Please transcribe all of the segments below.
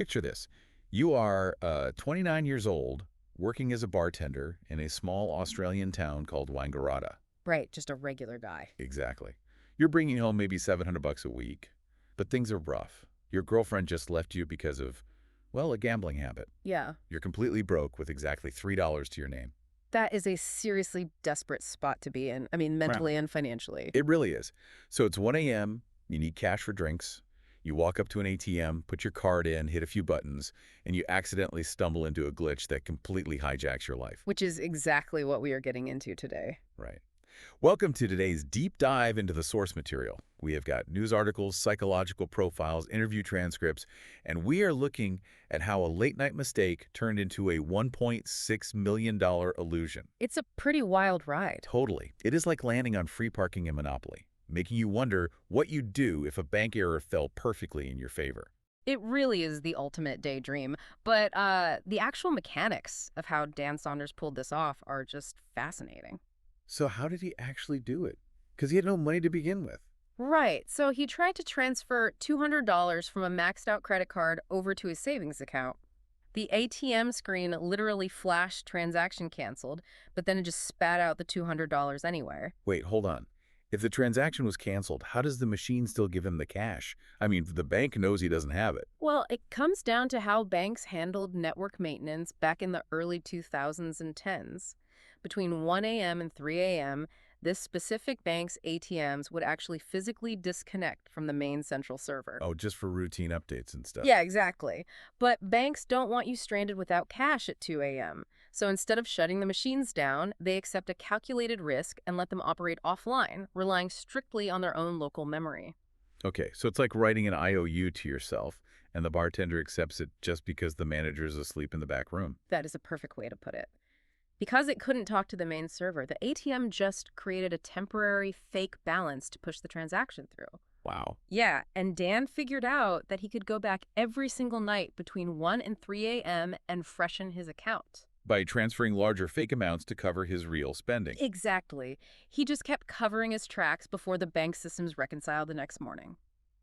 picture this. You are 29 years old, working as a bartender in a small Australian town called Wangaratta. Right, just a regular guy. Exactly. You're bringing home maybe 700 bucks a week, but things are rough. Your girlfriend just left you because of, well, a gambling habit. Yeah. You're completely broke with exactly $3 to your name. That is a seriously desperate spot to be in. I mean, mentally and financially. It really is. So it's 1 a.m., you need cash for drinks. You walk up to an ATM, put your card in, hit a few buttons, and you accidentally stumble into a glitch that completely hijacks your life. Which is exactly what we are getting into today. Right. Welcome to today's deep dive into the source material. We have got news articles, psychological profiles, interview transcripts, and we are looking at how a late-night mistake turned into a $1.6 million illusion. It's a pretty wild ride. Totally. It is like landing on free parking in Monopoly, making you wonder what you'd do if a bank error fell perfectly in your favor. It really is the ultimate daydream. But the actual mechanics of how Dan Saunders pulled this off are just fascinating. So how did he actually do it? Because he had no money to begin with. Right. So he tried to transfer $200 from a maxed out credit card over to his savings account. The ATM screen literally flashed transaction canceled, but then it just spat out the $200 anyway. Wait, hold on. If the transaction was canceled, how does the machine still give him the cash? I mean, the bank knows he doesn't have it. Well, it comes down to how banks handled network maintenance back in the early 2000s and 10s. Between 1 a.m. and 3 a.m., this specific bank's ATMs would actually physically disconnect from the main central server. Oh, just for routine updates and stuff. Yeah, exactly. But banks don't want you stranded without cash at 2 a.m. So instead of shutting the machines down, they accept a calculated risk and let them operate offline, relying strictly on their own local memory. Okay, so it's like writing an IOU to yourself, and the bartender accepts it just because the manager is asleep in the back room. That is a perfect way to put it. Because it couldn't talk to the main server, the ATM just created a temporary fake balance to push the transaction through. Wow. Yeah, and Dan figured out that he could go back every single night between 1 and 3 a.m. and freshen his account. By transferring larger fake amounts to cover his real spending. Exactly. He just kept covering his tracks before the bank systems reconciled the next morning.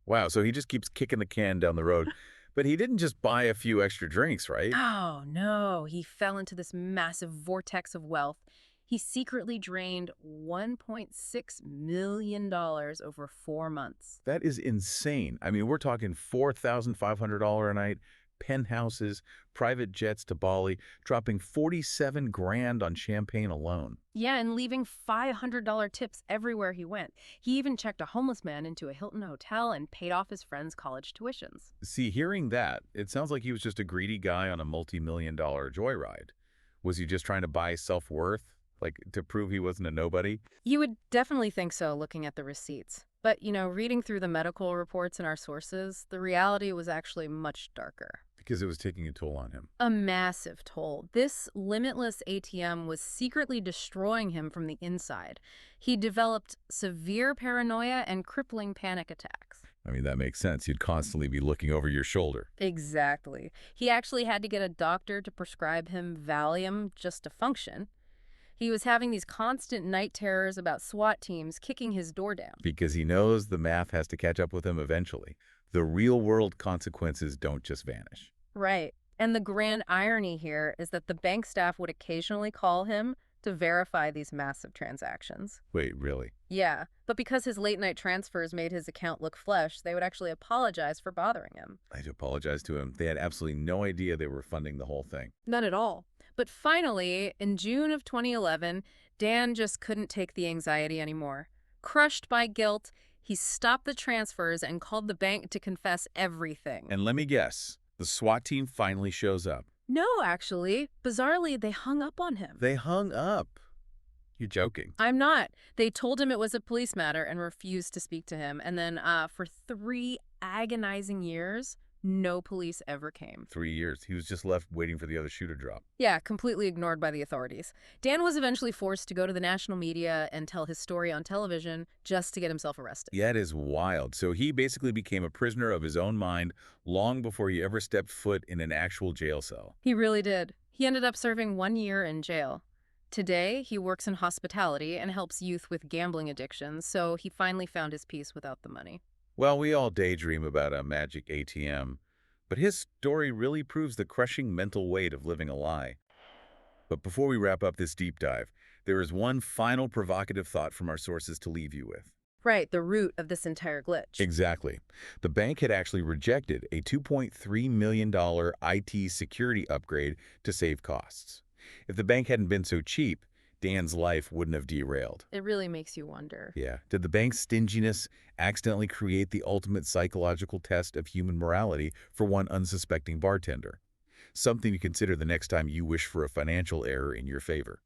Wow, so he just keeps kicking the can down the road. But he didn't just buy a few extra drinks, right? Oh, no. He fell into this massive vortex of wealth. He secretly drained $1.6 million over 4 months. That is insane. I mean, we're talking $4,500 a night, penthouses, private jets to Bali, dropping 47 grand on champagne alone. Yeah, and leaving $500 tips everywhere he went. He even checked a homeless man into a Hilton hotel and paid off his friend's college tuitions. See, hearing that, it sounds like he was just a greedy guy on a multi-million-dollar joyride. Was he just trying to buy self-worth, like to prove he wasn't a nobody? You would definitely think so, looking at the receipts. But, reading through the medical reports in our sources, the reality was actually much darker. Because it was taking a toll on him. A massive toll. This limitless ATM was secretly destroying him from the inside. He developed severe paranoia and crippling panic attacks. I mean, that makes sense. You'd constantly be looking over your shoulder. Exactly. He actually had to get a doctor to prescribe him Valium just to function. He was having these constant night terrors about SWAT teams kicking his door down. Because he knows the math has to catch up with him eventually. The real-world consequences don't just vanish. Right. And the grand irony here is that the bank staff would occasionally call him to verify these massive transactions. Wait, really? Yeah, but because his late-night transfers made his account look flush, they would actually apologize for bothering him. I had to apologize to him. They had absolutely no idea they were funding the whole thing. None at all. But finally, in June of 2011, Dan just couldn't take the anxiety anymore. Crushed by guilt, he stopped the transfers and called the bank to confess everything. And let me guess, the SWAT team finally shows up. No, actually. Bizarrely, they hung up on him. They hung up. You're joking. I'm not. They told him it was a police matter and refused to speak to him. And then for 3 agonizing years, no police ever came. 3 years. He was just left waiting for the other shoe to drop. Yeah, completely ignored by the authorities. Dan was eventually forced to go to the national media and tell his story on television just to get himself arrested. Yeah, it is wild. So he basically became a prisoner of his own mind long before he ever stepped foot in an actual jail cell. He really did. He ended up serving 1 year in jail. Today, he works in hospitality and helps youth with gambling addictions, so he finally found his peace without the money. Well, we all daydream about a magic ATM, But his story really proves the crushing mental weight of living a lie. But before we wrap up this deep dive, there is one final provocative thought from our sources to leave you with. Right, the root of this entire glitch. Exactly. The bank had actually rejected a $2.3 million IT security upgrade to save costs. If the bank hadn't been so cheap, Dan's life wouldn't have derailed. It really makes you wonder. Yeah. Did the bank's stinginess accidentally create the ultimate psychological test of human morality for one unsuspecting bartender? Something to consider the next time you wish for a financial error in your favor.